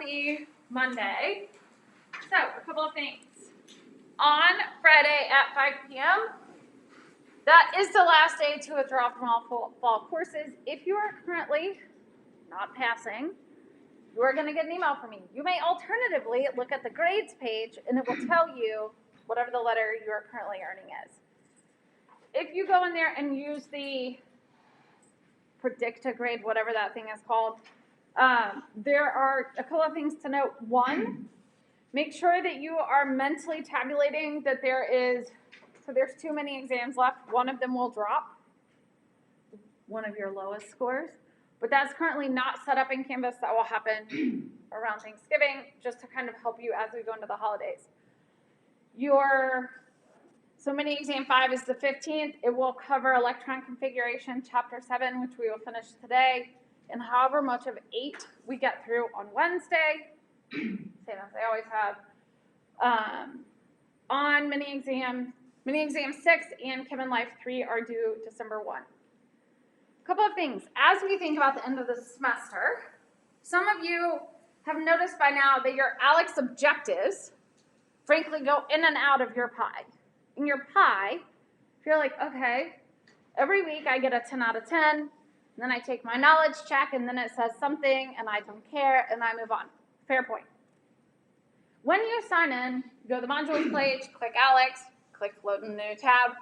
happy Monday. So, a couple of things. On Friday at 5 p.m., that is the last day to withdraw from all fall courses. If you are currently not passing, you are going to get an email from me. You may alternatively look at the grades page, and it will tell you whatever the letter you are currently earning is. If you go in there and use the predict a grade, whatever that thing is called, there are a couple of things to note. One, make sure that you are mentally tabulating that there's too many exams left. One of them will drop, one of your lowest scores. But that's currently not set up in Canvas. That will happen around Thanksgiving, just to kind of help you as we go into the holidays. So mini exam 5 is the 15th. It will cover Electron configuration, chapter 7, which we will finish today, and however much of 8 we get through on Wednesday, same as they always have. On mini exam 6 and Chem and Life 3 are due December 1. A couple of things. As we think about the end of the semester, some of you have noticed by now that your ALEKS objectives, frankly, go in and out of your pie. In your pie, if you're like, okay, every week I get a 10 out of 10, and then I take my knowledge check, and then it says something, and I don't care, and I move on. Fair point. When you sign in, you go to the modules page, click ALEKS, click load in a new tab,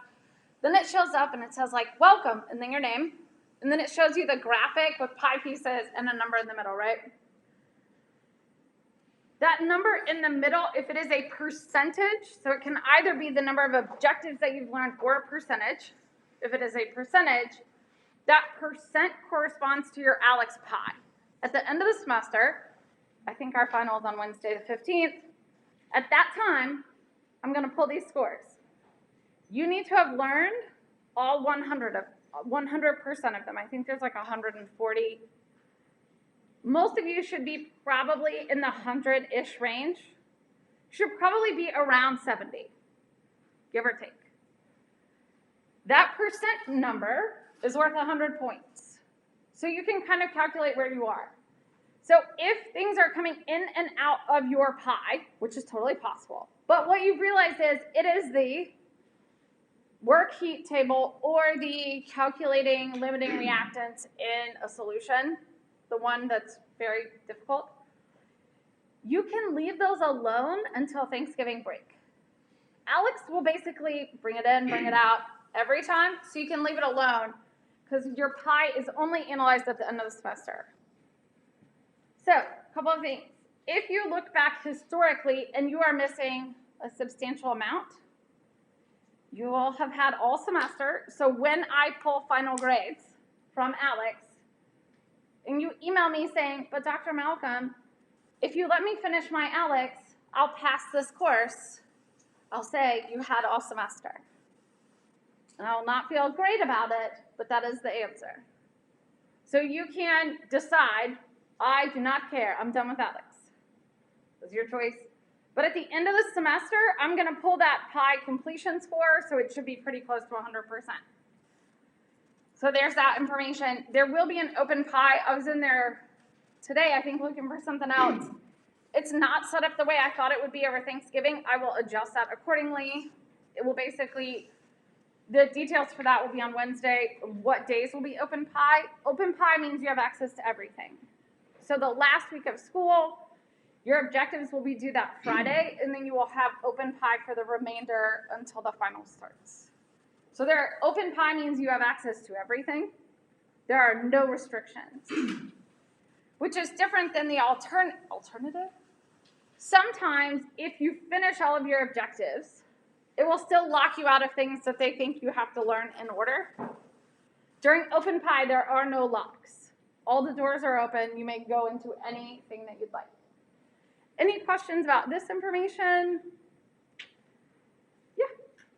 then it shows up, and it says, like, welcome, and then your name, and then it shows you the graphic with pie pieces and a number in the middle, right? That number in the middle, if it is a percentage, so it can either be the number of objectives that you've learned or a percentage. If it is a percentage, that percent corresponds to your ALEKS pie. At the end of the semester, I think our final is on Wednesday the 15th. At that time, I'm going to pull these scores. You need to have learned all 100% of them. I think there's like 140. Most of you should be probably in the 100-ish range. Should probably be around 70, give or take. That percent number is worth 100 points. So you can kind of calculate where you are. So if things are coming in and out of your pie, which is totally possible, but what you've realized is it is the worksheet table or the calculating limiting reactants in a solution, the one that's very difficult, you can leave those alone until Thanksgiving break. ALEKS will basically bring it in, bring it out every time, so you can leave it alone because your pie is only analyzed at the end of the semester. So, a couple of things. If you look back historically and you are missing a substantial amount, you will have had all semester. So when I pull final grades from ALEKS, and you email me saying, but Dr. Malcolm, if you let me finish my ALEKS, I'll pass this course. I'll say you had all semester. And I will not feel great about it, but that is the answer. So you can decide, I do not care, I'm done with ALEKS. That's your choice. But at the end of the semester, I'm going to pull that pie completion score, so it should be pretty close to 100%. So there's that information. There will be an open pie. I was in there today, I think, looking for something else. It's not set up the way I thought it would be over Thanksgiving. I will adjust that accordingly. It will basically, the details for that will be on Wednesday. What days will be open pie? Open pie means you have access to everything. So the last week of school, your objectives will be due that Friday, and then you will have open pie for the remainder until the final starts. So open pie means you have access to everything. There are no restrictions, which is different than the alternative. Sometimes, if you finish all of your objectives, it will still lock you out of things that they think you have to learn in order. During open pie, there are no locks. All the doors are open. You may go into anything that you'd like. Any questions about this information? Yeah.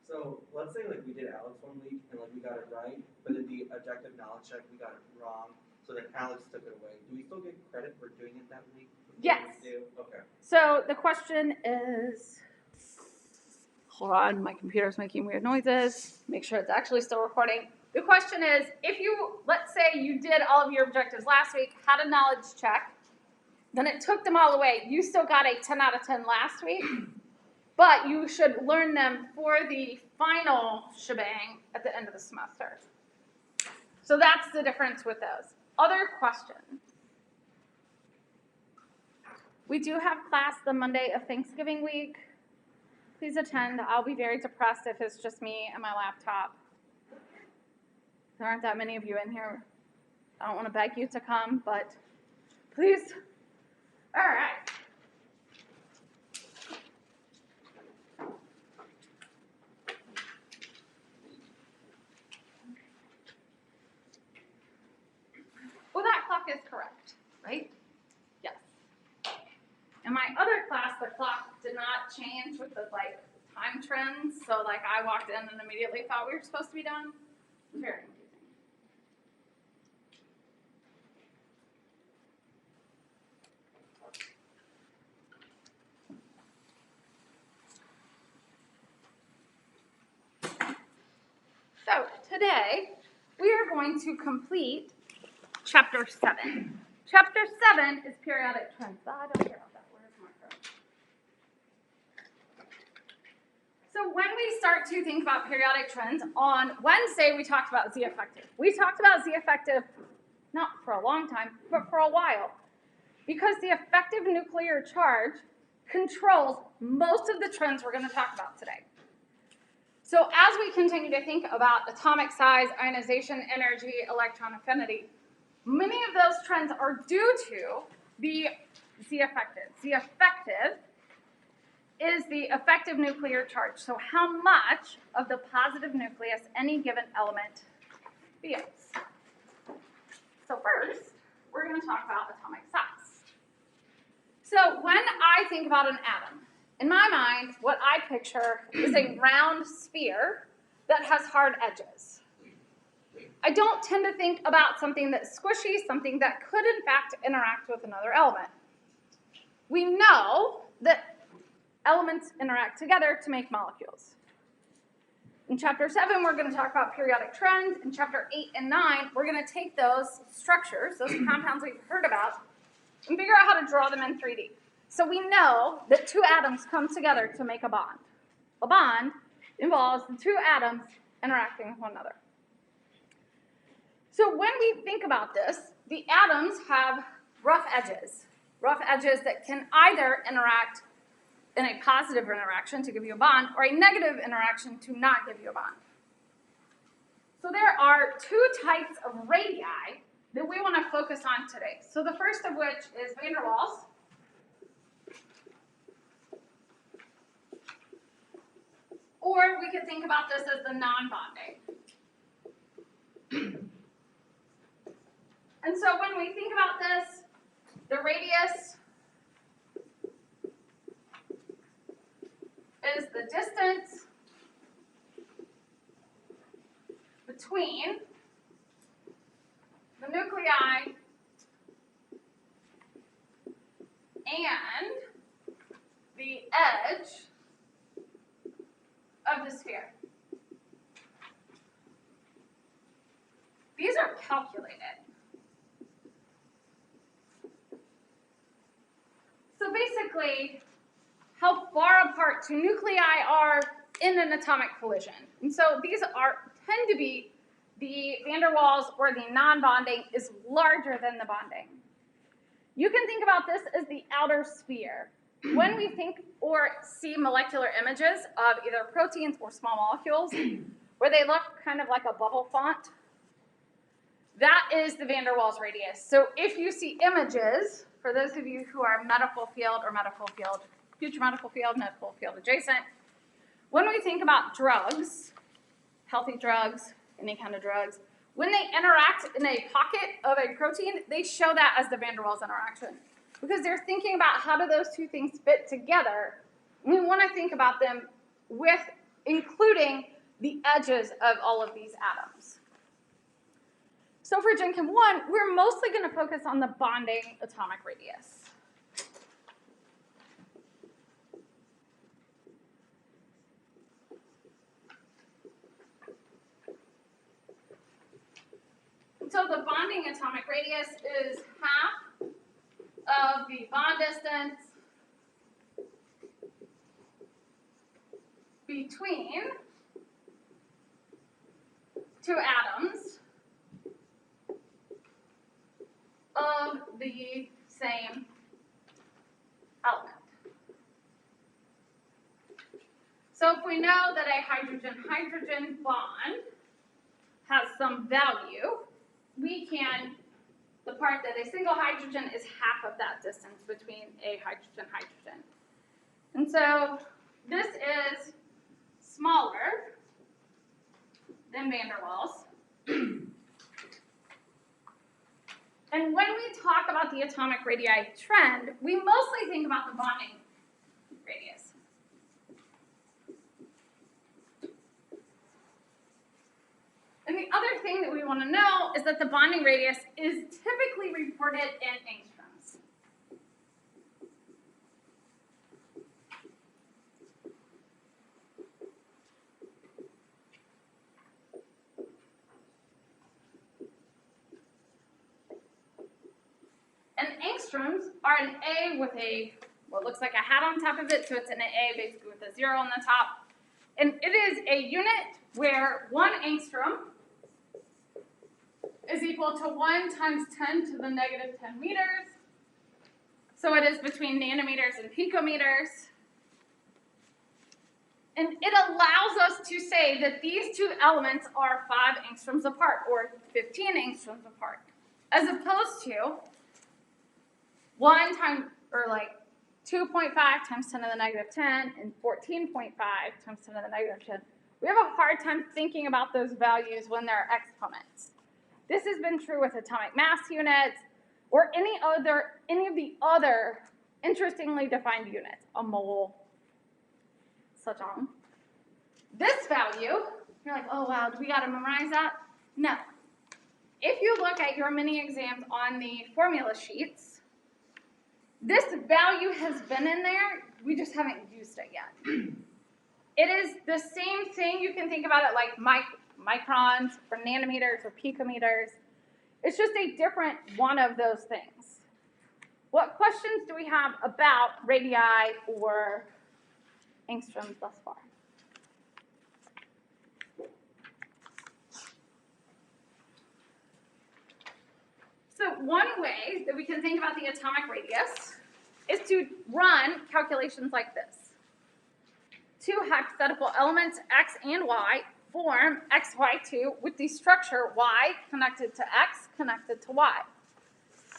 So let's say like we did ALEKS one week and like we got it right, but in the objective knowledge check we got it wrong, so then ALEKS took it away. Do we still get credit for doing it that week? Yes. Okay. So the question is, hold on, my computer's making weird noises. Make sure it's actually still recording. The question is, if you, let's say you did all of your objectives last week, had a knowledge check, then it took them all away. You still got a 10 out of 10 last week, but you should learn them for the final shebang at the end of the semester. So that's the difference with those. Other questions? We do have class the Monday of Thanksgiving week. Please attend. I'll be very depressed if it's just me and my laptop. There aren't that many of you in here. I don't want to beg you to come, but please. All right. Well, that clock is correct, right? Yes. In my other class, the clock did not change with the time trends. So I walked in and immediately thought we were supposed to be done. It was very confusing. So today we are going to complete Chapter 7. Chapter 7 is periodic trends. I don't care about that. Where's marker? So when we start to think about periodic trends, on Wednesday we talked about Z effective. We talked about Z effective not for a long time, but for a while. Because the effective nuclear charge controls most of the trends we're going to talk about today. So as we continue to think about atomic size, ionization energy, electron affinity, many of those trends are due to the Z effective. Z effective is the effective nuclear charge. So how much of the positive nucleus any given element feels. So first, we're going to talk about atomic size. So when I think about an atom, in my mind, what I picture is a round sphere that has hard edges. I don't tend to think about something that's squishy, something that could, in fact, interact with another element. We know that elements interact together to make molecules. In Chapter 7, we're going to talk about periodic trends. In Chapter 8 and 9, we're going to take those structures, those compounds we've heard about, and figure out how to draw them in 3D. So we know that two atoms come together to make a bond. A bond involves the two atoms interacting with one another. So when we think about this, the atoms have rough edges that can either interact in a positive interaction to give you a bond, or a negative interaction to not give you a bond. So there are two types of radii that we want to focus on today. So the first of which is van der Waals. Or we could think about this as the non-bonding. And so when we think about this, the radius is the distance between the nuclei and the edge of the sphere. These are calculated. So basically, how far apart two nuclei are in an atomic collision. And so these tend to be the van der Waals, or the non-bonding is larger than the bonding. You can think about this as the outer sphere. When we think or see molecular images of either proteins or small molecules, where they look kind of like a bubble font, that is the van der Waals radius. So if you see images, for those of you who are medical field or future medical field adjacent, when we think about drugs, healthy drugs, any kind of drugs, when they interact in a pocket of a protein, they show that as the van der Waals interaction. Because they're thinking about how do those two things fit together. We want to think about them with including the edges of all of these atoms. So for Gen Chem 1, we're mostly going to focus on the bonding atomic radius. So the bonding atomic radius is half of the bond distance between two atoms of the same element. So if we know that a hydrogen-hydrogen bond has some value, we can, the part that a single hydrogen is half of that distance between a hydrogen-hydrogen. And so this is smaller than van der Waals. And when we talk about the atomic radii trend, we mostly think about the bonding radius. And the other thing that we want to know is that the bonding radius is typically reported in angstroms. And angstroms are an A with what looks like a hat on top of it, so it's an A basically with a 0 on the top. And it is a unit where 1 angstrom is equal to 1 times 10 to the negative 10 meters. So it is between nanometers and picometers. And it allows us to say that these two elements are 5 angstroms apart, or 15 angstroms apart, as opposed to 1 times, or like 2.5 times 10 to the negative 10 and 14.5 times 10 to the negative 10. We have a hard time thinking about those values when they're exponents. This has been true with atomic mass units or any of the other interestingly defined units, a mole, such on. This value, you're like, oh wow, do we gotta memorize that? No. If you look at your mini exams on the formula sheets, this value has been in there, we just haven't used it yet. It is the same thing, you can think about it like microns or nanometers or picometers. It's just a different one of those things. What questions do we have about radii or angstroms thus far? So one way that we can think about the atomic radius is to run calculations like this. Two hypothetical elements, x and y, form xy2 with the structure y connected to x connected to y.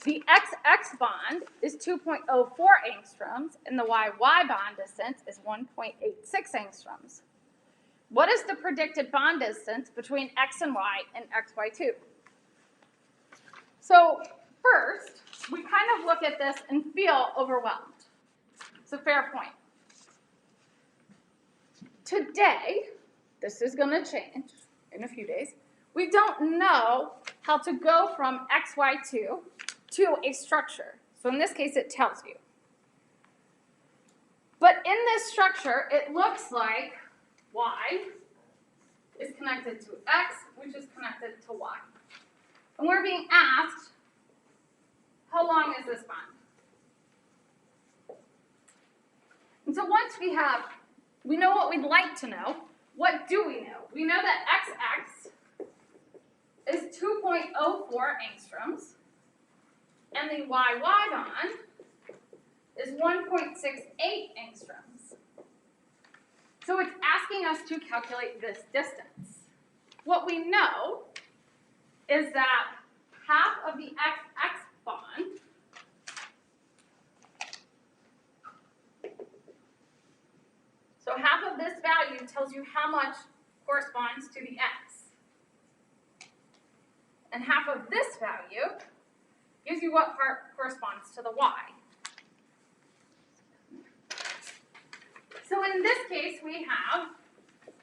The XX bond is 2.04 angstroms, and the YY bond distance is 1.86 angstroms. What is the predicted bond distance between x and y and xy2? So first, we kind of look at this and feel overwhelmed. It's a fair point. Today, this is going to change in a few days. We don't know how to go from xy2 to a structure. So in this case, it tells you. But in this structure, it looks like y is connected to x, which is connected to y. And we're being asked, how long is this bond? And so once we know what we'd like to know, what do we know? We know that XX is 2.04 angstroms, and the YY bond is 1.68 angstroms. So it's asking us to calculate this distance. What we know is that half of the XX bond so half of this value tells you how much corresponds to the X. And half of this value gives you what part corresponds to the Y. So in this case, we have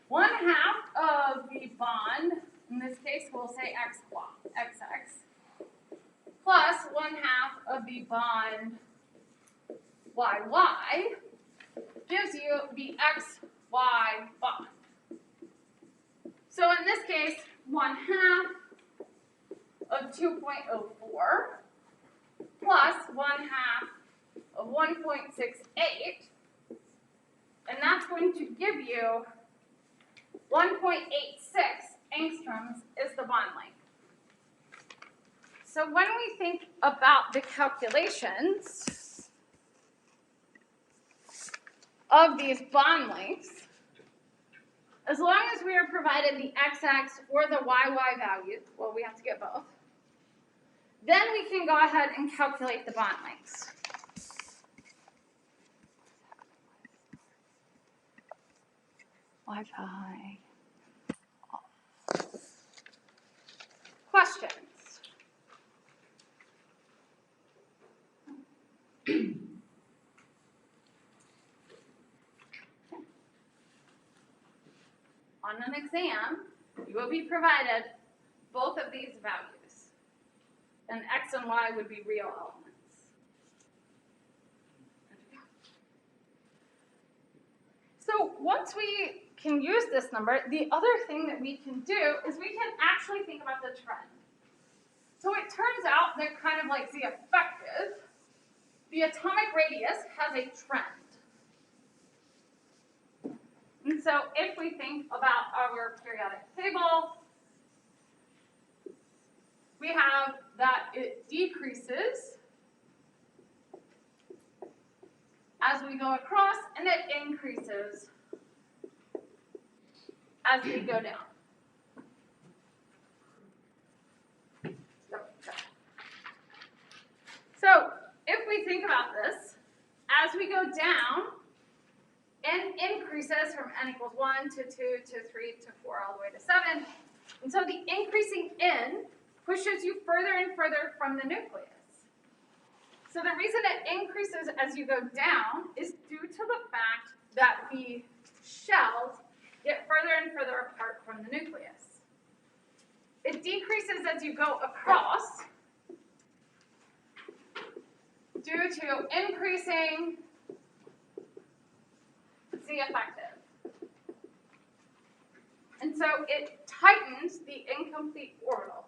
1/2 of the bond, in this case we'll say XX, plus 1/2 of the bond YY, gives you the XY bond. So in this case, 1/2 of 2.04 plus 1/2 of 1.68, and that's going to give you 1.86 angstroms is the bond length. So when we think about the calculations of these bond lengths, as long as we are provided the XX or the YY value, well, we have to get both, then we can go ahead and calculate the bond lengths. Wi-Fi. Questions? On an exam, you will be provided both of these values, and X and Y would be real elements. So once we can use this number, the other thing that we can do is we can actually think about the trend. So it turns out that kind of like the effective, the atomic radius has a trend. And so if we think about our periodic table, we have that it decreases as we go across, and it increases as we go down. So if we think about this, as we go down, n increases from n equals 1 to 2 to 3 to 4 all the way to 7. And so the increasing n pushes you further and further from the nucleus. So the reason it increases as you go down is due to the fact that the shells get further and further apart from the nucleus. It decreases as you go across due to increasing Z effective. And so it tightens the incomplete orbitals.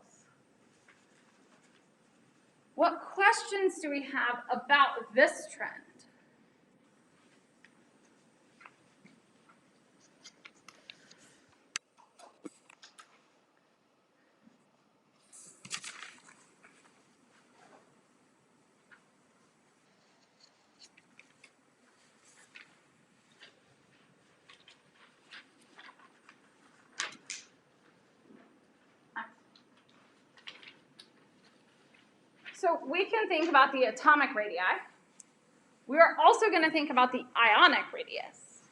What questions do we have about this trend? So we can think about the atomic radii. We are also going to think about the ionic radius.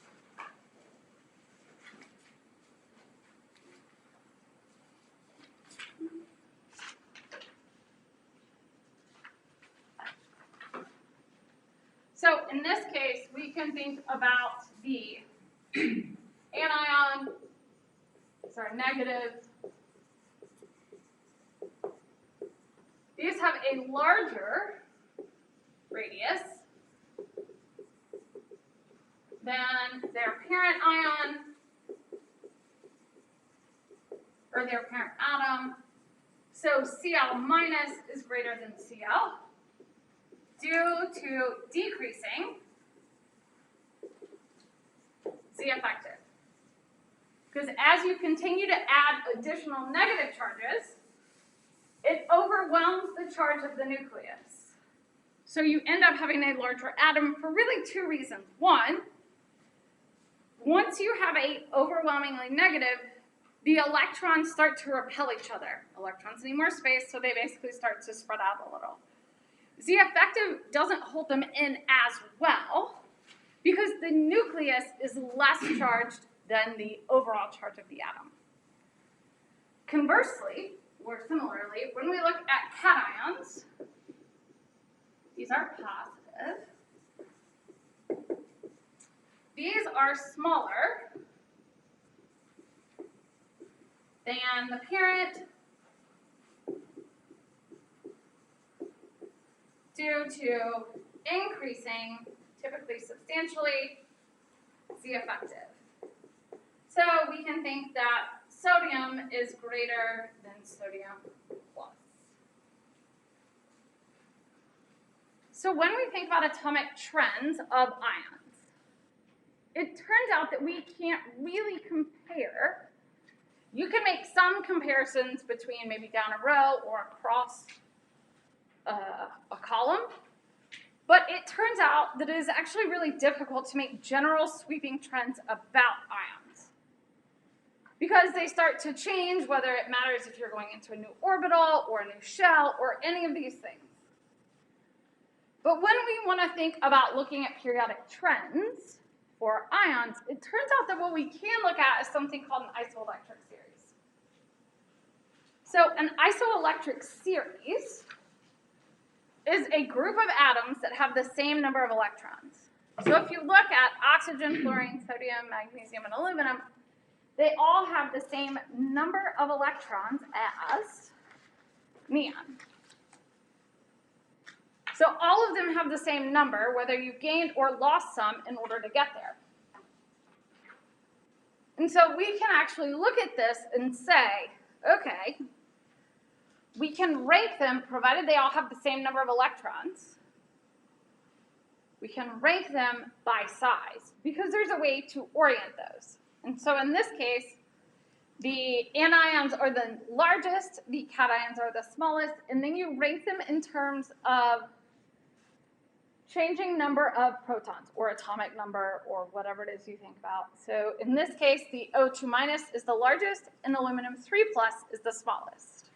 So in this case, we can think about the anion, negative. These have a larger radius than their parent ion or their parent atom. So Cl minus is greater than Cl due to decreasing Z effective. Because as you continue to add additional negative charges, it overwhelms the charge of the nucleus. So you end up having a larger atom for really two reasons. One, once you have a overwhelmingly negative, the electrons start to repel each other. Electrons need more space, so they basically start to spread out a little. Z effective doesn't hold them in as well because the nucleus is less charged than the overall charge of the atom. Conversely, or similarly, when we look at cations, these are positive. These are smaller than the parent due to increasing, typically substantially, Z effective. So we can think that sodium is greater than sodium plus. So when we think about atomic trends of ions, it turns out that we can't really compare. You can make some comparisons between maybe down a row or across a column, but it turns out that it is actually really difficult to make general sweeping trends about ions, because they start to change, whether it matters if you're going into a new orbital or a new shell or any of these things. But when we want to think about looking at periodic trends for ions, it turns out that what we can look at is something called an isoelectric series. So an isoelectric series is a group of atoms that have the same number of electrons. So if you look at oxygen, fluorine, sodium, magnesium, and aluminum, they all have the same number of electrons as neon. So all of them have the same number, whether you gained or lost some in order to get there. And so we can actually look at this and say, okay, we can rank them, provided they all have the same number of electrons. We can rank them by size, because there's a way to orient those. And so in this case, the anions are the largest, the cations are the smallest, and then you rank them in terms of changing number of protons, or atomic number, or whatever it is you think about. So in this case, the O2 minus is the largest, and aluminum 3 plus is the smallest.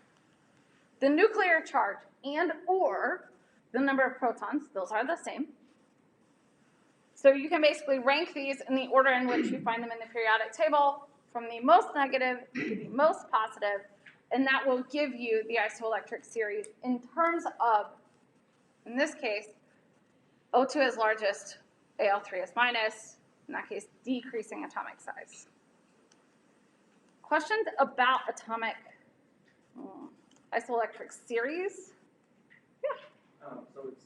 The nuclear charge and or the number of protons, those are the same. So you can basically rank these in the order in which you find them in the periodic table, from the most negative to the most positive, and that will give you the isoelectric series in terms of, in this case, O2 is largest, Al3 is minus, in that case, decreasing atomic size. Questions about atomic isoelectric series? Yeah. So it's,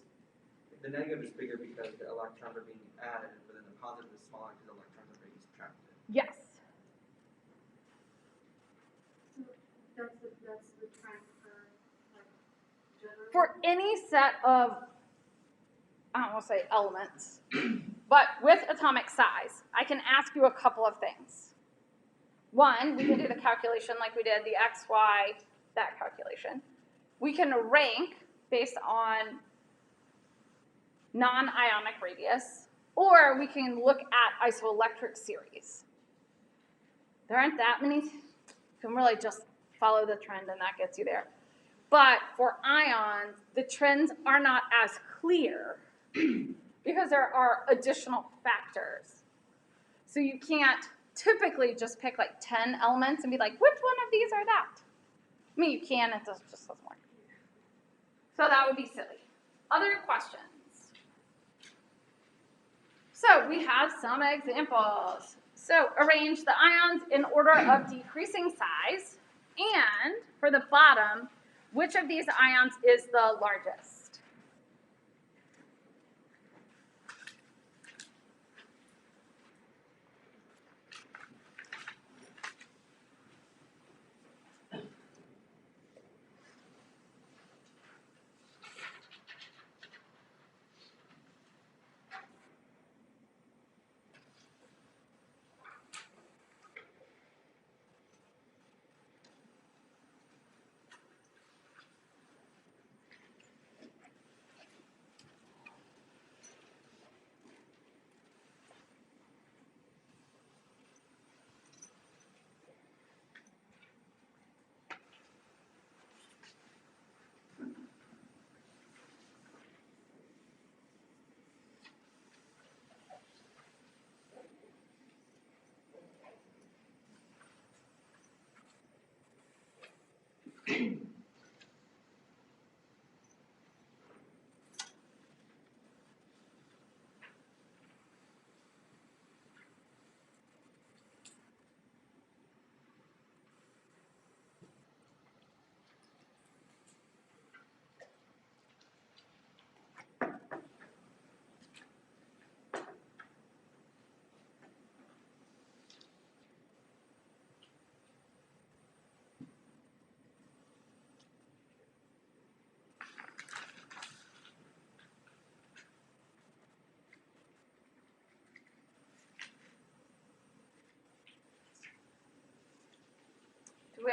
the negative is bigger because the electrons are being added, but then the positive is smaller because the electrons are being subtracted. Yes. So that's the trend for like general. For any set of, I don't want to say elements, but with atomic size, I can ask you a couple of things. One, we can do the calculation like we did the X, Y, that calculation. We can rank based on non-ionic radius, or we can look at isoelectric series. There aren't that many. You can really just follow the trend and that gets you there. But for ions, the trends are not as clear because there are additional factors. So you can't typically just pick like 10 elements and be like, which one of these are that? I mean, you can, it just doesn't work. So that would be silly. Other questions? So we have some examples. So arrange the ions in order of decreasing size, and for the bottom, which of these ions is the largest?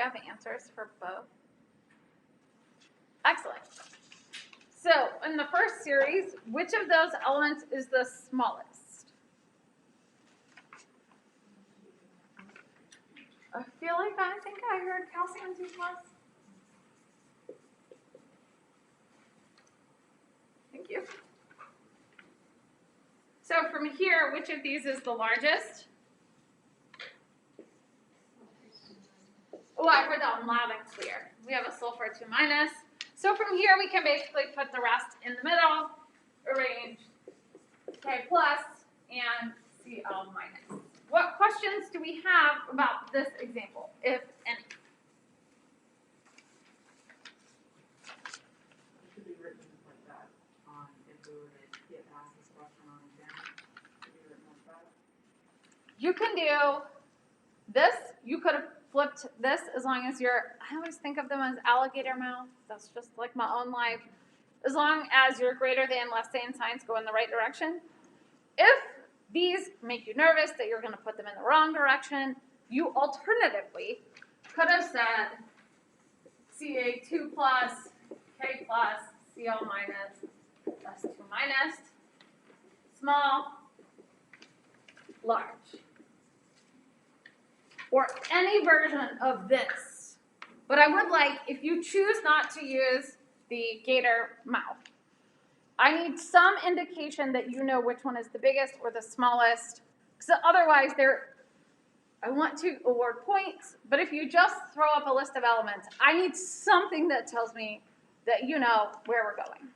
have answers for both? Excellent. So in the first series, which of those elements is the smallest? I feel like I think I heard calcium 2+. Thank you. So from here, which of these is the largest? Oh, I heard that one loud and clear. We have a sulfur 2-. So from here, we can basically put the rest in the middle, arrange K+ and Cl-. What questions do we have about this example, if any? It should be written like that if we were to get asked this question on exam. It should be written like that. You can do this. You could have flipped this as long as I always think of them as alligator mouth. That's just like my own life. As long as your greater than, less than signs go in the right direction. If these make you nervous that you're going to put them in the wrong direction, you alternatively could have said Ca2+, K+, Cl-, S2-, small, large. Or any version of this. But I would like, if you choose not to use the gator mouth, I need some indication that you know which one is the biggest or the smallest, because otherwise I want to award points, but if you just throw up a list of elements, I need something that tells me that you know where we're going.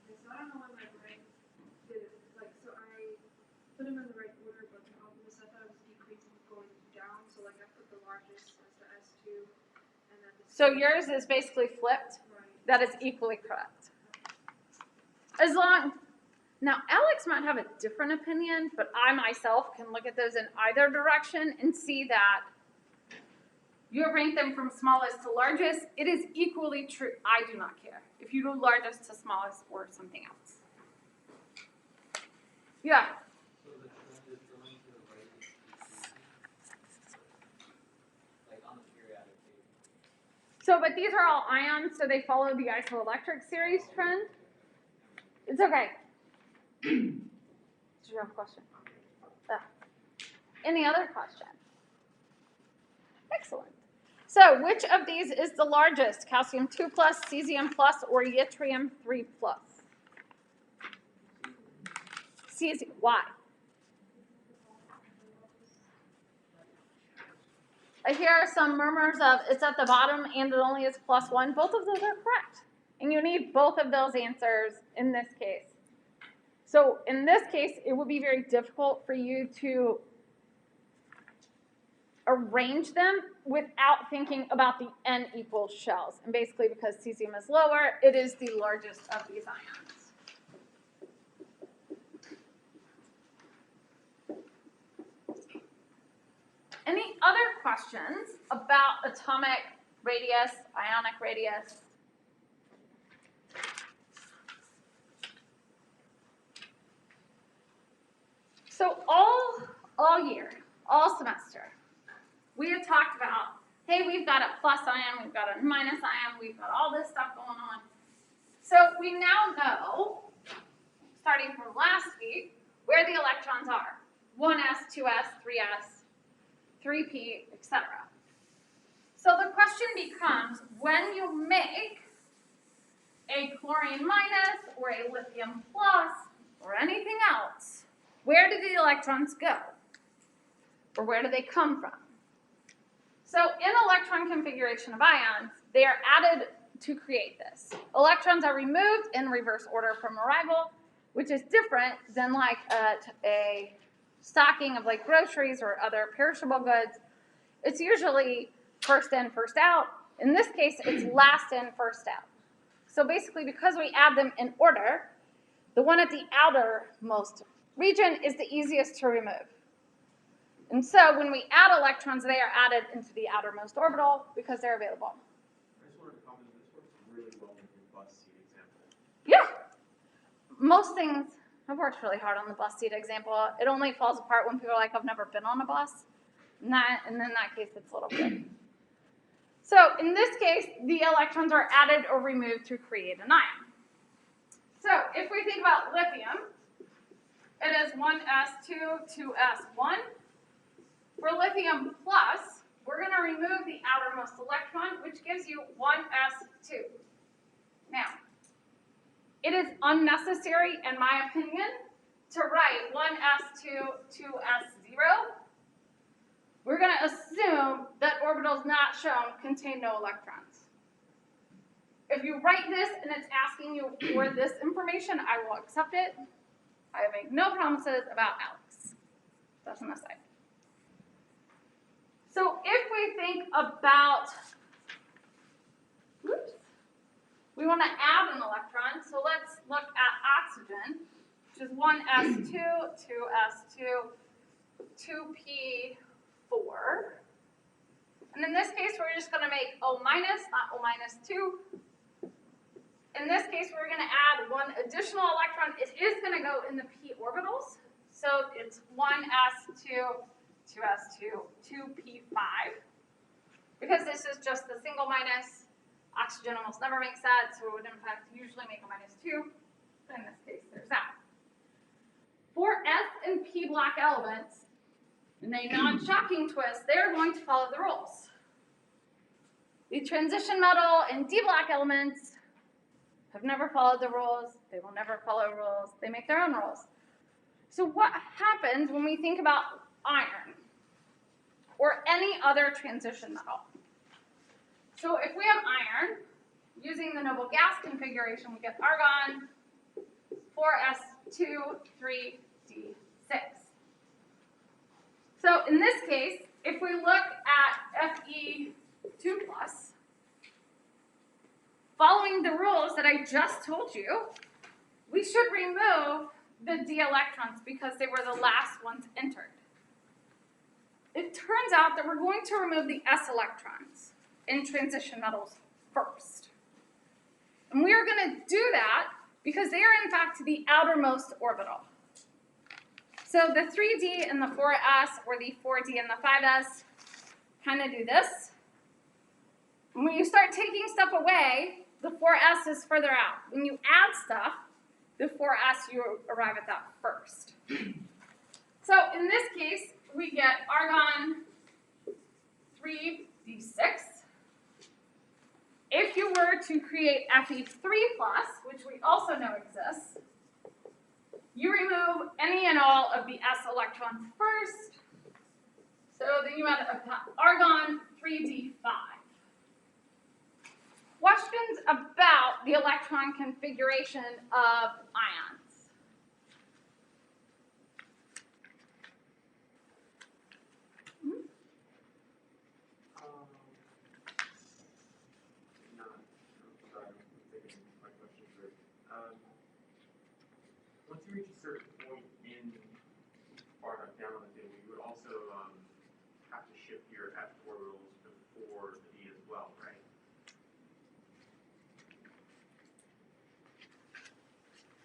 Okay, so I don't know when my brain did it, like, so I put them in the right order, but the alchemist, I thought it was decreasing going down, so like I put the largest as the S2, and then the So yours is basically flipped. right. That is equally correct. As long, now Alex might have a different opinion, but I myself can look at those in either direction and see that you rank them from smallest to largest. It is equally true. I do not care if you do largest to smallest or something else. Yeah. So the trend is going to the right, like on the periodic table. So, but these are all ions, so they follow the isoelectric series trend. It's okay. Did you have a question? Any other question? Excellent. So, which of these is the largest? Calcium 2+, cesium+, or yttrium 3+? Cesium. Why? I hear some murmurs of it's at the bottom and it only is +1. Both of those are correct. And you need both of those answers in this case. So in this case, it would be very difficult for you to arrange them without thinking about the N equals shells. And basically because cesium is lower, it is the largest of these ions. Any other questions about atomic radius, ionic radius? So all year, all semester, we have talked about, hey, we've got a plus ion, we've got a minus ion, we've got all this stuff going on. So we now know, starting from last week, where the electrons are. 1s, 2s, 3s, 3p, etc. So the question becomes, when you make a chlorine minus or a lithium plus or anything else, where do the electrons go? Or where do they come from? So in electron configuration of ions, they are added to create this. Electrons are removed in reverse order from arrival, which is different than like a stocking of like groceries or other perishable goods. It's usually first in, first out. In this case, it's last in, first out. So basically, because we add them in order, the one at the outermost region is the easiest to remove. And so when we add electrons, they are added into the outermost orbital because they're available. I just wanted to comment, this works really well with your bus seat example. Yeah. Most things, I've worked really hard on the bus seat example. It only falls apart when people are like, I've never been on a bus. And in that case, it's a little bit. So in this case, the electrons are added or removed to create an ion. So if we think about lithium, it is 1s2, 2s1. For lithium plus, we're going to remove the outermost electron, which gives you 1s2. Now, it is unnecessary, in my opinion, to write 1s2, 2s0. We're going to assume that orbitals not shown contain no electrons. If you write this and it's asking you for this information, I will accept it. I make no promises about Alex. That's an aside. So if we think about, we want to add an electron, so let's look at oxygen, which is 1s2, 2s2, 2p4. And in this case, we're just going to make O minus, not O minus 2. In this case, we're going to add one additional electron. It is going to go in the p orbitals. So it's 1s2, 2s2, 2p5. Because this is just a single minus, oxygen almost never makes that, so it would in fact usually make a minus 2. In this case, there's that. For s and p block elements, in a non-shocking twist, they're going to follow the rules. The transition metal and d block elements have never followed the rules. They will never follow rules. They make their own rules. So what happens when we think about iron or any other transition metal? So if we have iron, using the noble gas configuration, we get argon, 4s2, 3d6. So in this case, if we look at Fe2+, following the rules that I just told you, we should remove the d electrons because they were the last ones entered. It turns out that we're going to remove the s electrons in transition metals first. And we are going to do that because they are in fact the outermost orbital. So the 3d and the 4s, or the 4d and the 5s, kind of do this. And when you start taking stuff away, the 4s is further out. When you add stuff, the 4s, you arrive at that first. So in this case, we get argon 3d6. If you were to create Fe3+, which we also know exists, you remove any and all of the s electrons first. So then you add argon 3d5. Questions about the electron configuration of ions? Sorry, I'm thinking my question through. Once you reach a certain point in far enough down on the table, you would also have to shift your f orbitals before the d as well, right?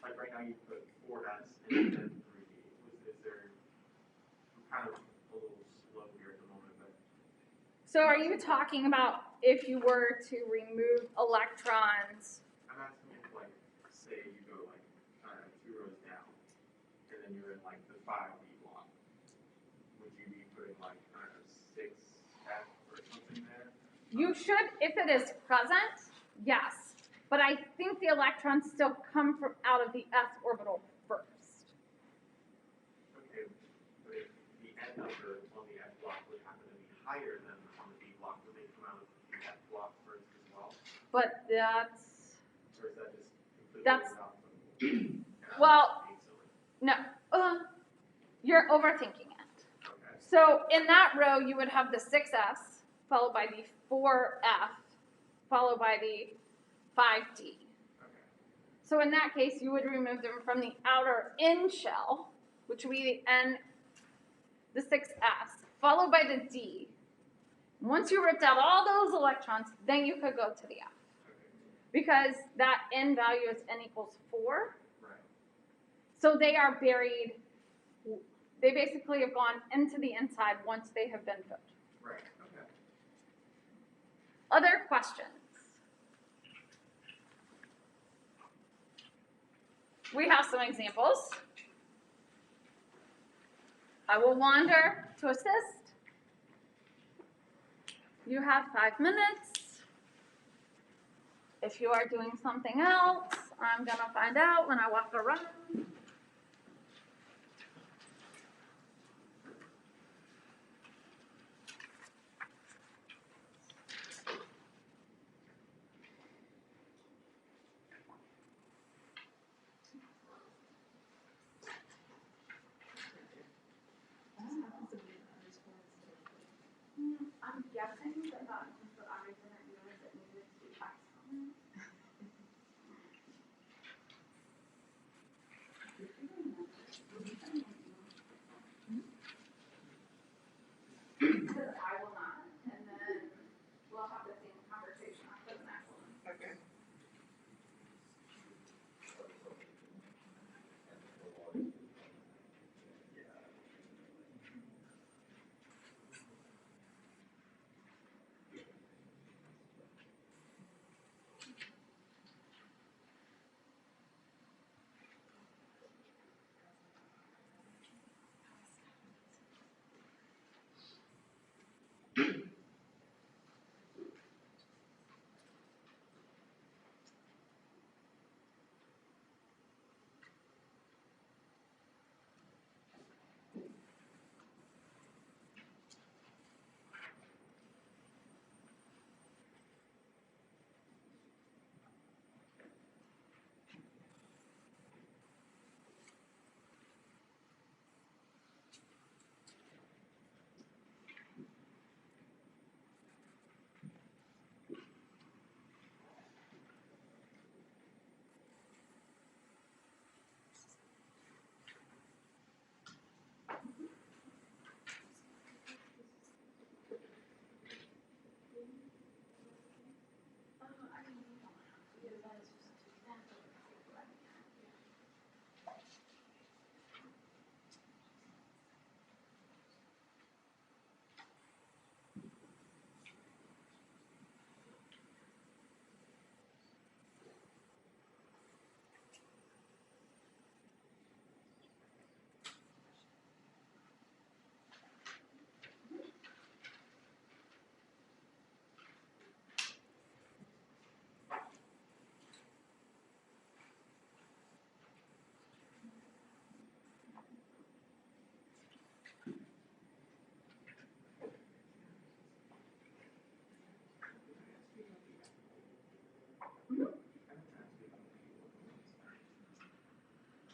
Like right now you put 4s and then 3d. Is there, I'm kind of a little slow here at the moment, but. So are you talking about if you were to remove electrons? I'm asking if, like, say you go, like, 2 rows down, and then you're in, like, the 5D block. Would you be putting, like, 6F or something there? You should, if it is present, yes. But I think the electrons still come from out of the s orbital first. Okay, but if the n number on the F block would happen to be higher than on the D block, would they come out of the F block first as well? But that's, Or is that just completely That's- not well, no. You're overthinking it. Okay. So in that row, you would have the 6s, followed by the 4f, followed by the 5d. Okay. So in that case, you would remove them from the outer N shell, which would be the 6s, followed by the d. Once you ripped out all those electrons, then you could go to the f. Okay. Because that N value is N equals 4. Right. So they are buried, they basically have gone into the inside once they have been filled. Right. Okay. Other questions? We have some examples. I will wander to assist. You have 5 minutes. If you are doing something else, I'm gonna find out when I walk around. I'm guessing that that was what I didn't realize it needed to be passed on. Because I will not, and then we'll have the same conversation after the next one. Okay.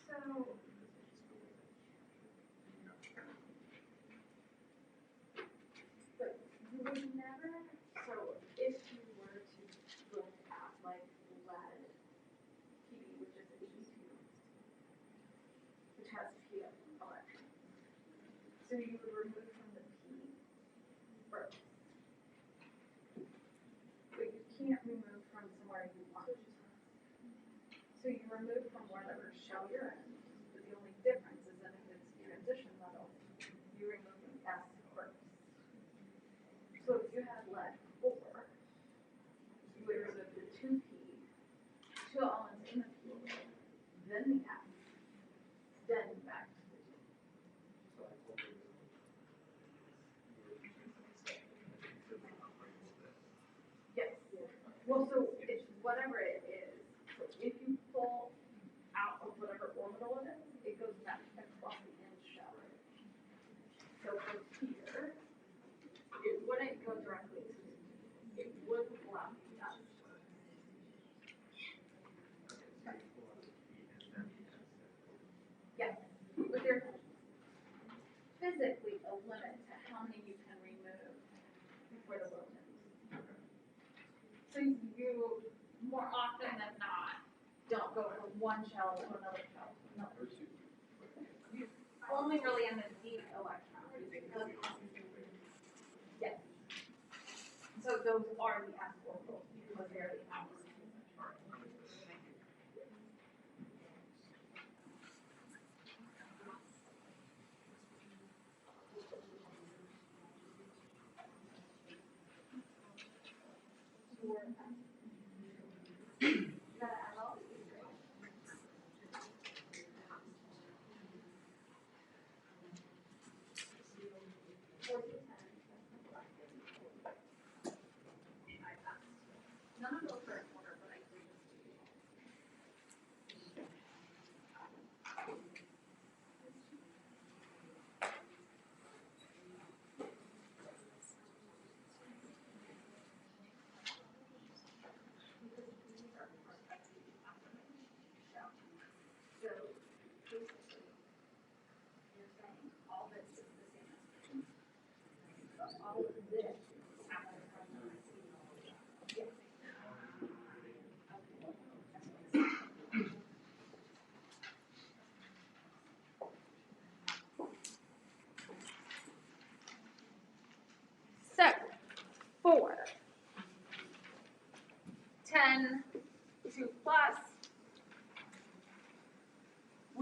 So, but you would never, so if you were to look at like lead PD, which is H2, which has P of electrons. So you would remove from the P first. But you can't remove from somewhere you want. So you remove from whatever shell you're in, but the only difference is that if it's transition metal, you remove from S or so if you had lead 4, you would remove the 2P, 2 elements in the P, then the F, then back to the 2. Yes. Well, so it's whatever it is. So if you pull out of whatever orbital it is, it goes back across the end shell. So from here, it wouldn't go directly to the P. It would block that. Yes, but there's physically a limit to how many you can remove before the load ends. So you, more often than not, don't go from one shell to another shell to another. Only really in the deep electron. Yes. So those are the S orbitals because they're the outer.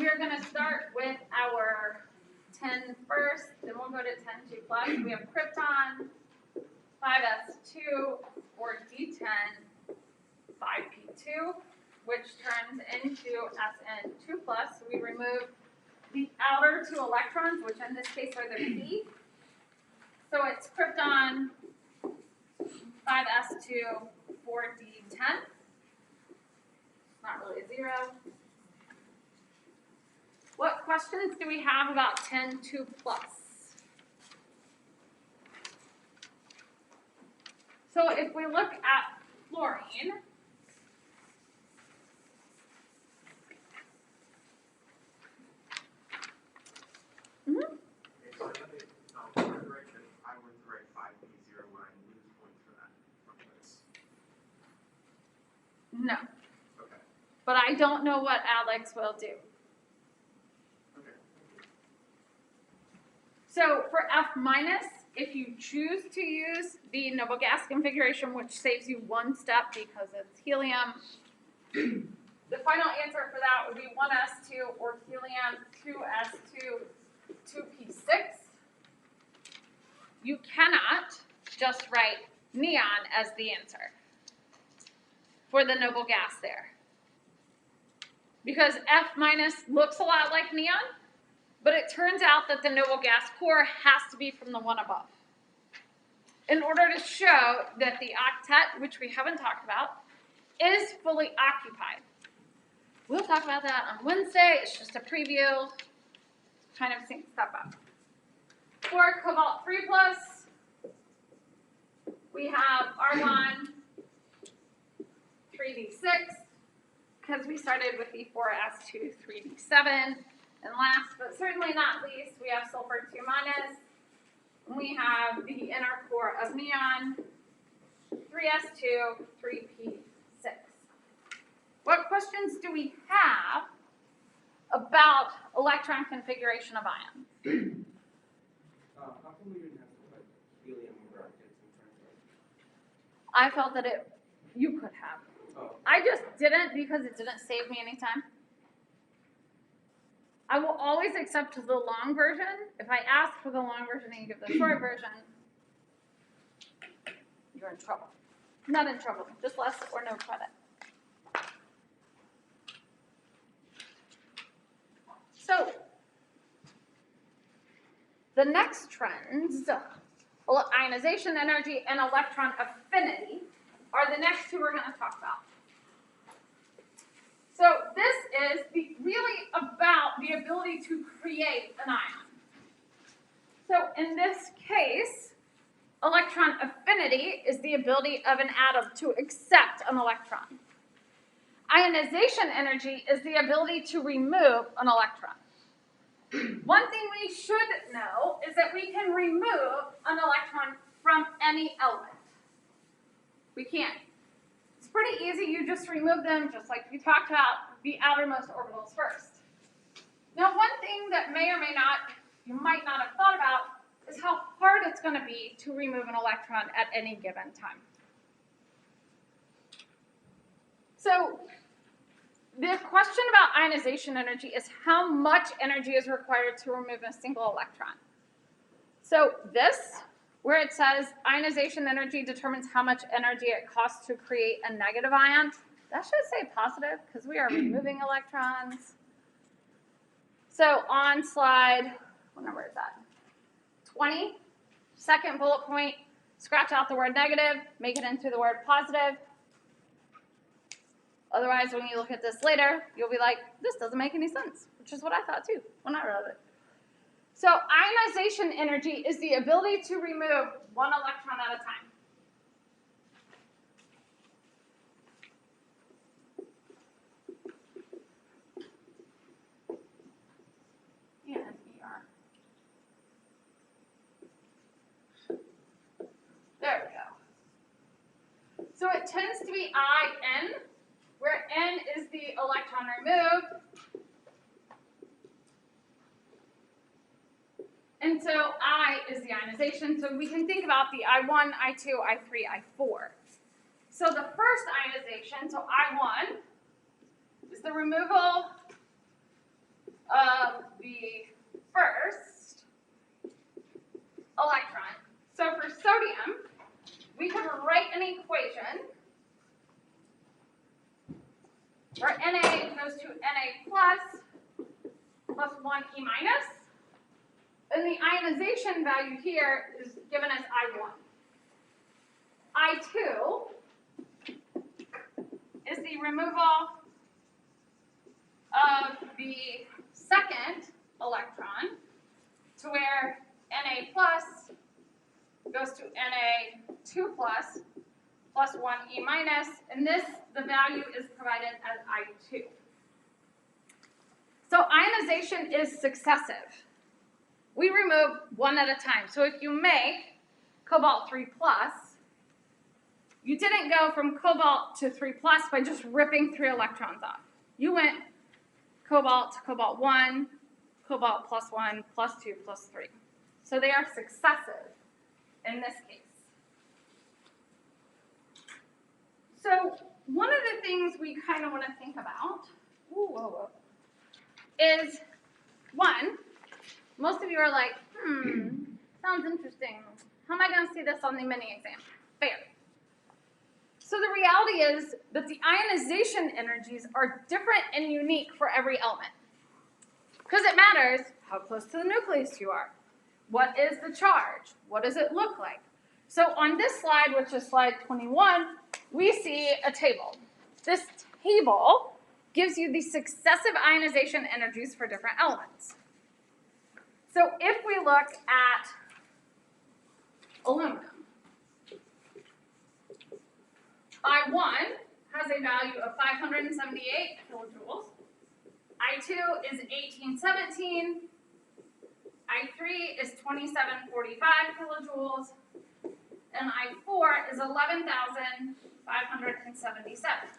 we are gonna start with our 10 first, then we'll go to 10 2 plus. We have krypton, 5s2, 4d10, 5p2, which turns into Sn2 plus. So we remove the outer two electrons, which in this case are the p. So it's krypton, 5s2, 4d10. Not really a zero. What questions do we have about 10 2 plus? So if we look at fluorine, Okay, so I think, for the direction, I went to write 5p0, would I lose points for that? From this? no. Okay. But I don't know what Alex will do. Okay. So for F minus, if you choose to use the noble gas configuration, which saves you one step because it's helium, the final answer for that would be 1s2 or helium 2s2 2p6. You cannot just write neon as the answer for the noble gas there. Because F minus looks a lot like neon, but it turns out that the noble gas core has to be from the one above. In order to show that the octet, which we haven't talked about, is fully occupied. We'll talk about that on Wednesday. It's just a preview. Kind of sync stuff up. For cobalt 3 plus, we have R1, 3d6, because we started with the 4s2, 3d7. And last but certainly not least, we have sulfur 2 minus. We have the inner core of neon, 3s2, 3p6. What questions do we have about electron configuration of ions? How come we didn't have to put helium brackets in front of it? I felt that you could have. Oh. I just didn't because it didn't save me any time. I will always accept the long version. If I ask for the long version and you give the short version, you're in trouble. Not in trouble, just less or no credit. So, the next trends, ionization energy and electron affinity, are the next two we're going to talk about. So this is really about the ability to create an ion. So in this case, electron affinity is the ability of an atom to accept an electron. Ionization energy is the ability to remove an electron. One thing we should know is that we can remove an electron from any element. We can. It's pretty easy. You just remove them, just like we talked about, the outermost orbitals first. Now, one thing that may or may not, you might not have thought about, is how hard it's going to be to remove an electron at any given time. So, the question about ionization energy is how much energy is required to remove a single electron. So this, where it says ionization energy determines how much energy it costs to create a negative ion, that should say positive because we are removing electrons. So on slide, what number is that? 20, second bullet point, scratch out the word negative, make it into the word positive. Otherwise, when you look at this later, you'll be like, this doesn't make any sense, which is what I thought too when I read it. So ionization energy is the ability to remove one electron at a time. And ER. There we go. So it tends to be IN, where N is the electron removed. And so I is the ionization. So we can think about the I1, I2, I3, I4. So the first ionization, so I1, is the removal plus 1 E minus. And the ionization value here is given as I1. I2 is the removal of the second electron to where Na plus goes to Na2 plus 1 E minus, and this, the value is provided as I2. So ionization is successive. We remove one at a time. So if you make cobalt 3 plus, you didn't go from cobalt to 3 plus by just ripping 3 electrons off. You went cobalt to cobalt 1, cobalt plus 1, plus 2, plus 3. So they are successive in this case. So one of the things we kind of want to think about is, one, most of you are like, sounds interesting. How am I going to see this on the mini exam? Fair. So the reality is that the ionization energies are different and unique for every element. Because it matters how close to the nucleus you are. What is the charge? What does it look like? So on this slide, which is slide 21, we see a table. This table gives you the successive ionization energies for different elements. So if we look at aluminum, I1 has a value of 578 kilojoules. I2 is 1817. I3 is 2745 kilojoules. And I4 is 11,577.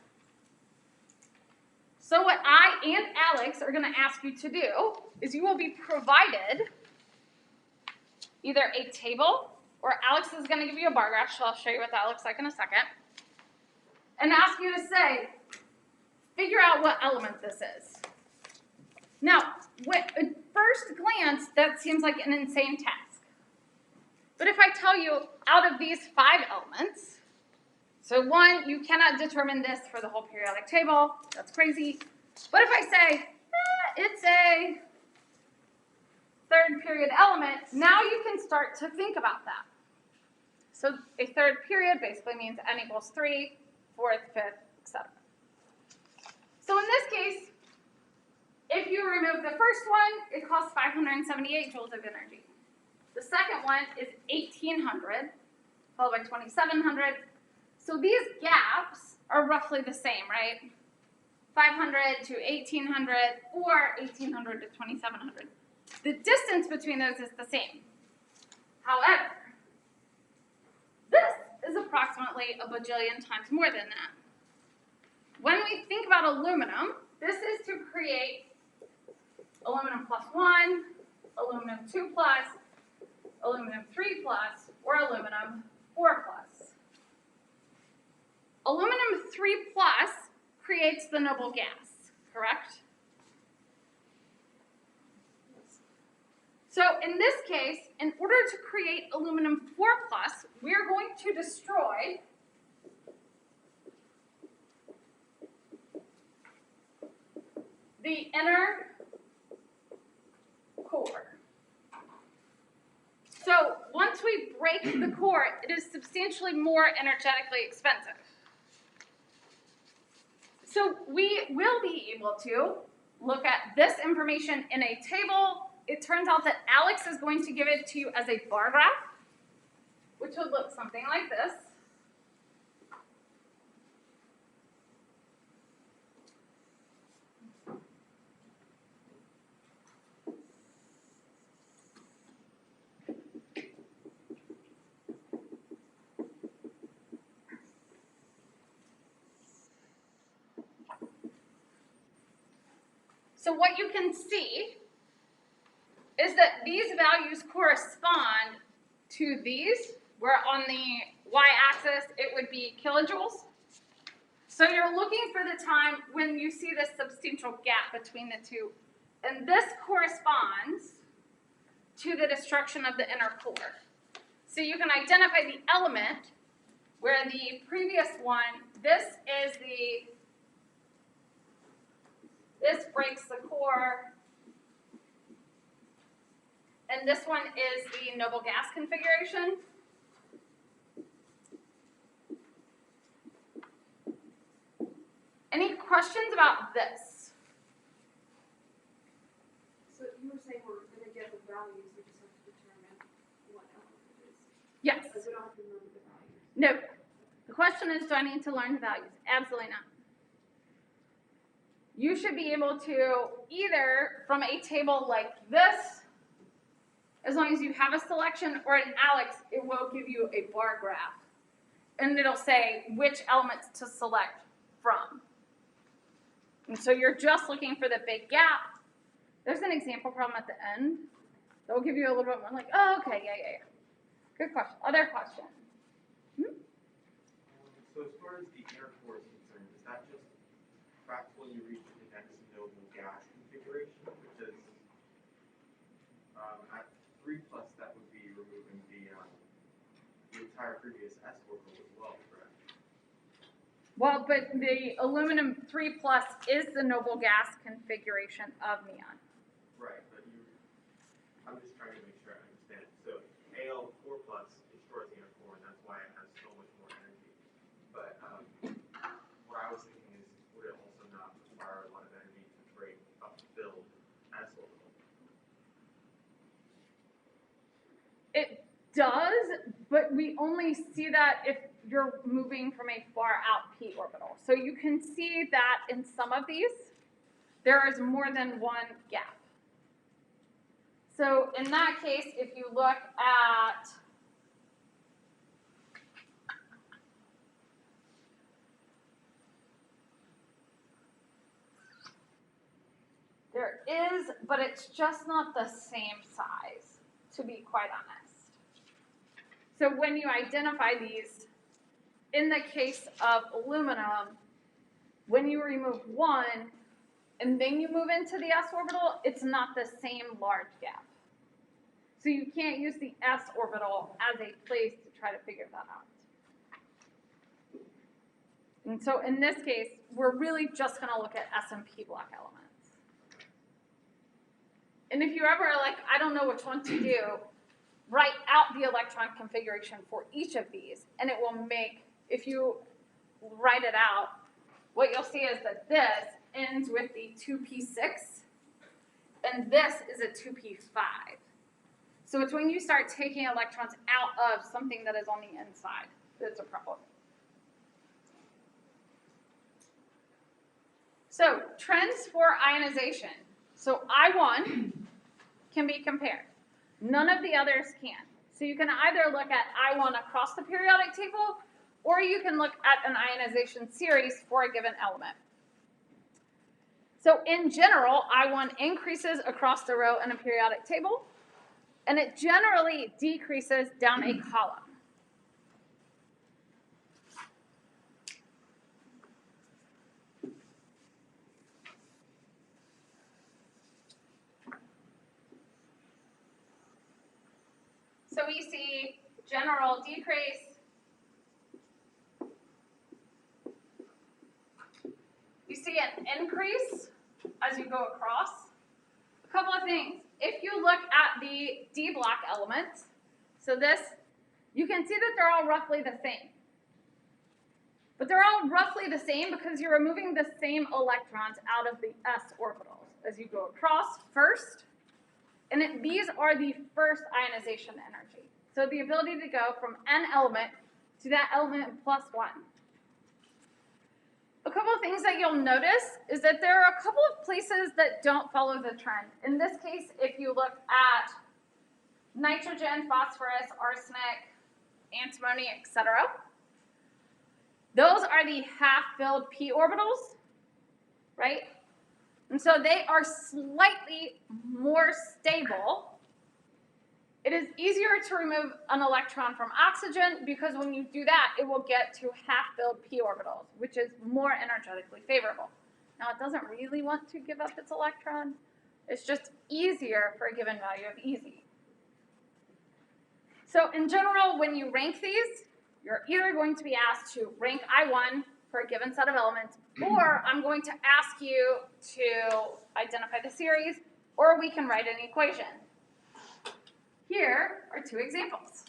So what I and Alex are going to ask you to do is you will be provided either a table, or Alex is going to give you a bar graph, so I'll show you what that looks like in a second, and ask you to say, figure out what element this is. Now, at first glance, that seems like an insane task. But if I tell you, out of these 5 elements, so 1, you cannot determine this for the whole periodic table. That's crazy. But if I say, it's a 3rd period element, now you can start to think about that. So a 3rd period basically means n equals 3, 4th, 5th, etc. So in this case, if you remove the first one, it costs 578 joules of energy. The second one is 1800, followed by 2700. So these gaps are roughly the same, right? 500 to 1800 or 1800 to 2700. The distance between those is the same. However, this is approximately a bajillion times more than that. When we think about aluminum, this is to create aluminum plus 1, aluminum 2 plus, aluminum 3 plus, or aluminum 4 plus. Aluminum 3 plus creates the noble gas, correct? So in this case, in order to create aluminum 4 plus, we're going to destroy the inner core. So once we break the core, it is substantially more energetically expensive. So we will be able to look at this information in a table. It turns out that Alex is going to give it to you as a bar graph, which would look something like this. So what you can see is that these values correspond to these, where on the y-axis it would be kilojoules. So you're looking for the time when you see this substantial gap between the two, and this corresponds to the destruction of the inner core. So you can identify the element where the previous one, this breaks the core, this one is the noble gas configuration. Any questions about this? So you were saying we're gonna get the values, we just have to determine what element it is. Yes. Like we don't have to remember the values. No. The question is, do I need to learn the values? Absolutely not. You should be able to either, from a table like this, as long as you have a selection, or in Alex, it will give you a bar graph. And it'll say which elements to select from. And so you're just looking for the big gap. There's an example problem at the end. That will give you a little bit more like, oh, okay, yeah. Good question. Other question? So as far as the inner core is concerned, is that just perhaps when you reach the next noble gas configuration, which is at 3+, that would be removing the entire previous S orbital as well, correct? Well, but the aluminum 3+ is the noble gas configuration of neon. Right, but I'm just trying to make sure I understand. So Al4+ destroys the inner core, and that's why it has so much more energy. But what I was thinking is, would it also not require a lot of energy to break up the filled S orbital? It does, but we only see that if you're moving from a far out p orbital. So you can see that in some of these, there is more than one gap. So in that case, if you look at there is, but it's just not the same size, to be quite honest. So when you identify these, in the case of aluminum, when you remove one and then you move into the s orbital, it's not the same large gap. So you can't use the s orbital as a place to try to figure that out. And so in this case, we're really just going to look at S and P block elements. And if you ever are like, I don't know which one to do, write out the electron configuration for each of these, and it will make, if you write it out, what you'll see is that this ends with the 2p6, and this is a 2p5. So it's when you start taking electrons out of something that is on the inside that's a problem. So trends for ionization. So I1 can be compared. None of the others can. So you can either look at I1 across the periodic table, or you can look at an ionization series for a given element. So in general, I1 increases across the row in a periodic table, and it generally decreases down a column. So we see general decrease, you see an increase as you go across. A couple of things. If you look at the D block elements, so this, you can see that they're all roughly the same. But they're all roughly the same because you're removing the same electrons out of the s orbitals as you go across first. And these are the first ionization energy. So the ability to go from n element to that element plus 1. A couple of things that you'll notice is that there are a couple of places that don't follow the trend. In this case, if you look at nitrogen, phosphorus, arsenic, antimony, etc., those are the half-filled p orbitals, right? And so they are slightly more stable. It is easier to remove an electron from oxygen because when you do that, it will get to half-filled p orbitals, which is more energetically favorable. Now, it doesn't really want to give up its electron. It's just easier for a given value of easy. So in general, when you rank these, you're either going to be asked to rank I1 for a given set of elements, or I'm going to ask you to identify the series, or we can write an equation. here are two examples.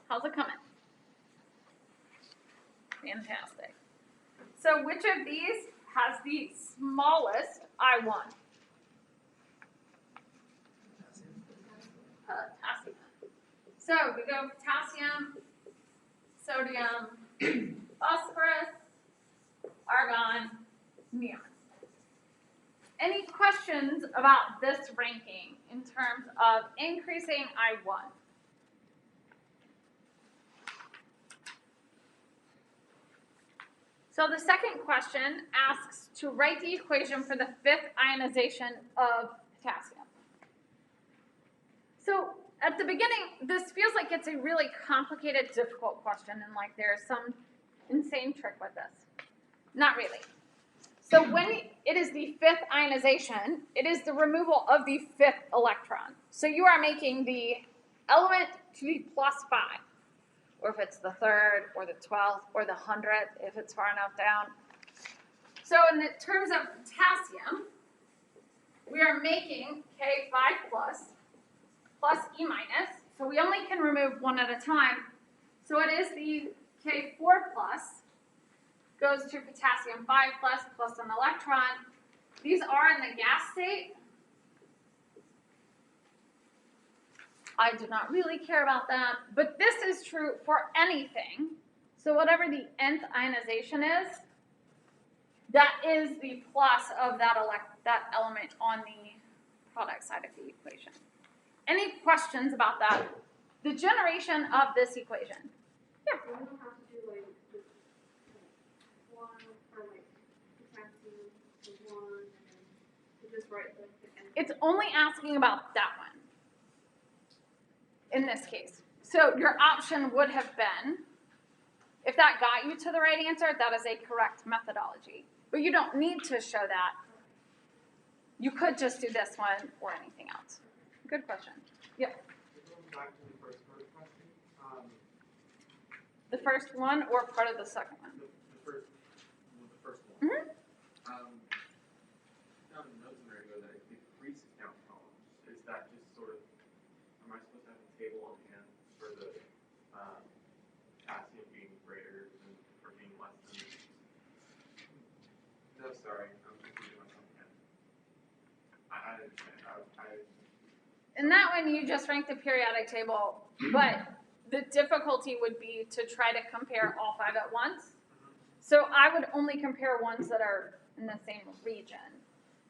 How's it coming? Fantastic. So which of these has the smallest I1? Potassium. So we go potassium, sodium, phosphorus, argon, neon. Any questions about this ranking in terms of increasing I1? So the second question asks to write the equation for the fifth ionization of potassium. So at the beginning, this feels like it's a really complicated, difficult question, and like there's some insane trick with this. Not really. So when it is the fifth ionization, it is the removal of the fifth electron. So you are making the element to be +5. Or if it's the third, or the 12th, or the 100th, if it's far enough down. So in the terms of potassium, we are making K5 plus E minus. So we only can remove one at a time. So it is the K4 plus goes to potassium 5 plus an electron. These are in the gas state. I do not really care about that, but this is true for anything. So whatever the nth ionization is, that is the plus of that element on the product side of the equation. Any questions about that? The generation of this equation. Yeah. We don't have to do like this, one for like potassium, the one, and then to just write like the end. It's only asking about that one in this case. So your option would have been, if that got you to the right answer, that is a correct methodology. But you don't need to show that. You could just do this one or anything else. Good question. Yeah. Going back to the first question, The first one or part of the second one? The first one. Mm-hmm. Down in the notes in there, it goes that it decreases count columns. Is that just sort of, am I supposed to have a table on hand for the potassium being greater than, or being less than? No, sorry, I'm confusing myself again. I understand. In that one, you just rank the periodic table, but the difficulty would be to try to compare all 5 at once. So I would only compare ones that are in the same region.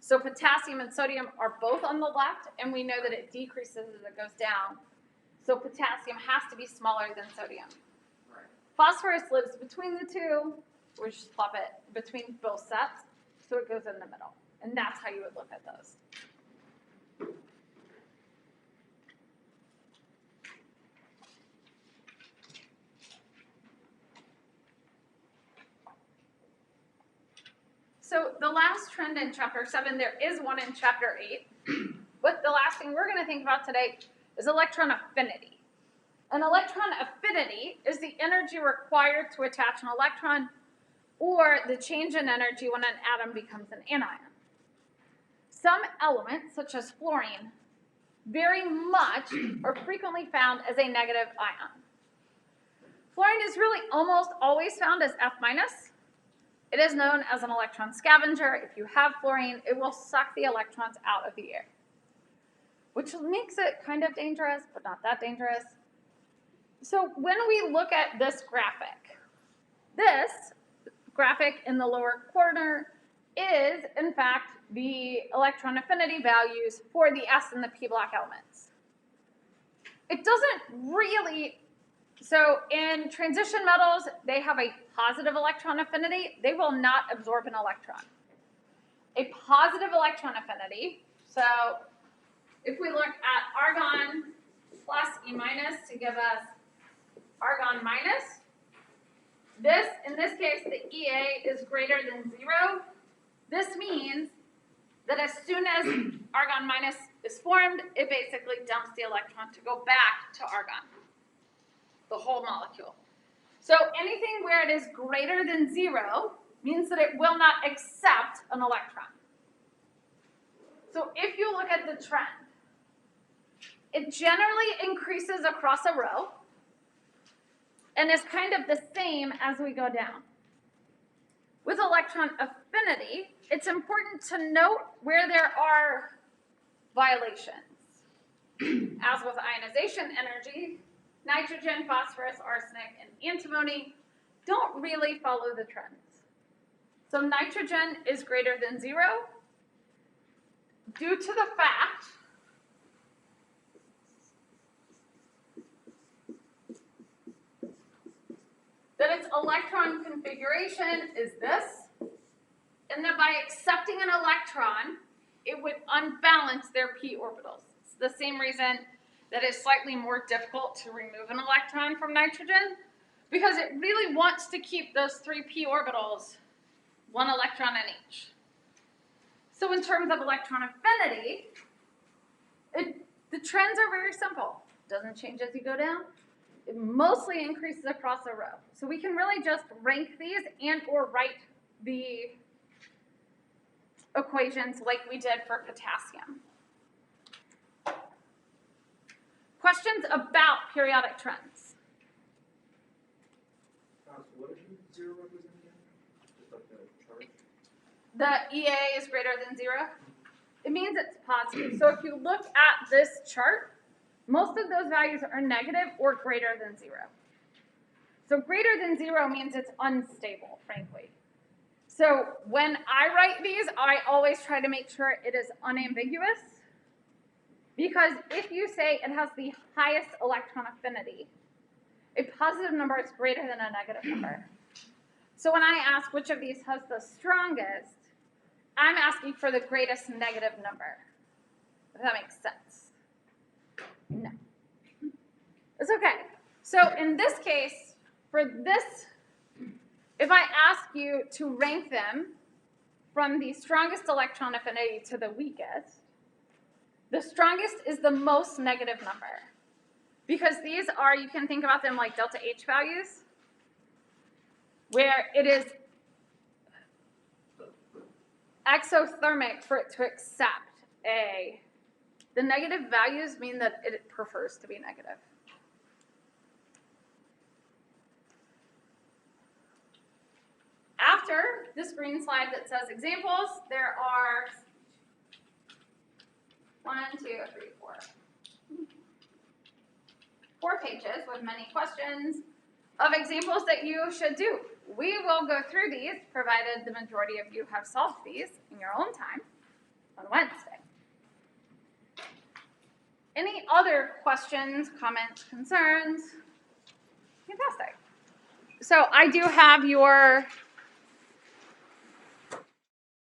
So potassium and sodium are both on the left, and we know that it decreases as it goes down. So potassium has to be smaller than sodium. Right. Phosphorus lives between the two. We just plop it between both sets, so it goes in the middle. And that's how you would look at those. So the last trend in chapter 7, there is one in chapter 8. But the last thing we're going to think about today is electron affinity. An electron affinity is the energy required to attach an electron, or the change in energy when an atom becomes an anion. Some elements, such as fluorine, very much or frequently found as a negative ion. Fluorine is really almost always found as F-. It is known as an electron scavenger. If you have fluorine, it will suck the electrons out of the air, which makes it kind of dangerous, but not that dangerous. So when we look at this graphic in the lower corner is, in fact, the electron affinity values for the S and the P block elements. It doesn't really, so in transition metals, they have a positive electron affinity. They will not absorb an electron. A positive electron affinity, so if we look at argon plus E minus to give us argon minus, this, in this case, the EA is greater than 0. This means that as soon as argon minus is formed, it basically dumps the electron to go back to argon, the whole molecule. So anything where it is greater than 0 means that it will not accept an electron. So if you look at the trend, it generally increases across a row and is kind of the same as we go down. With electron affinity, it's important to note where there are violations. As with ionization energy, nitrogen, phosphorus, arsenic, and antimony don't really follow the trends. So nitrogen is greater than 0 due to the fact that its electron configuration is this, and that by accepting an electron, it would unbalance their p orbitals. It's the same reason that it's slightly more difficult to remove an electron from nitrogen, because it really wants to keep those 3 p orbitals, 1 electron in each. So in terms of electron affinity, the trends are very simple. It doesn't change as you go down. It mostly increases across a row. So we can really just rank these and or write the equations like we did for potassium. Questions about periodic trends? So what did you 0 represent again? Just like the charge? The EA is greater than 0. It means it's positive. So if you look at this chart, most of those values are negative or greater than 0. So greater than 0 means it's unstable, frankly. So when I write these, I always try to make sure it is unambiguous, because if you say it has the highest electron affinity, a positive number is greater than a negative number. So when I ask which of these has the strongest, I'm asking for the greatest negative number, if that makes sense. No. It's okay. So in this case, for this, if I ask you to rank them from the strongest electron affinity to the weakest, the strongest is the most negative number. Because these are, you can think about them like delta H values. where it is exothermic for it to accept the negative values mean that it prefers to be negative. After this green slide that says examples, there are 4 pages with many questions of examples that you should do. We will go through these, provided the majority of you have solved these in your own time on Wednesday. Any other questions, comments, concerns? Fantastic. So I do have your